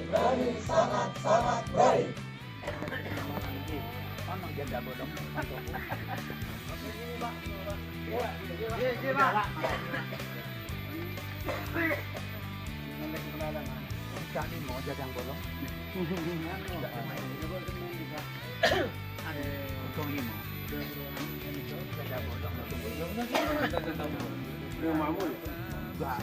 berani, sangat berani. Jaga bodong. Kami mau jaga bolong. Kau ini mau jaga bolong. Yang mamul. Enggak.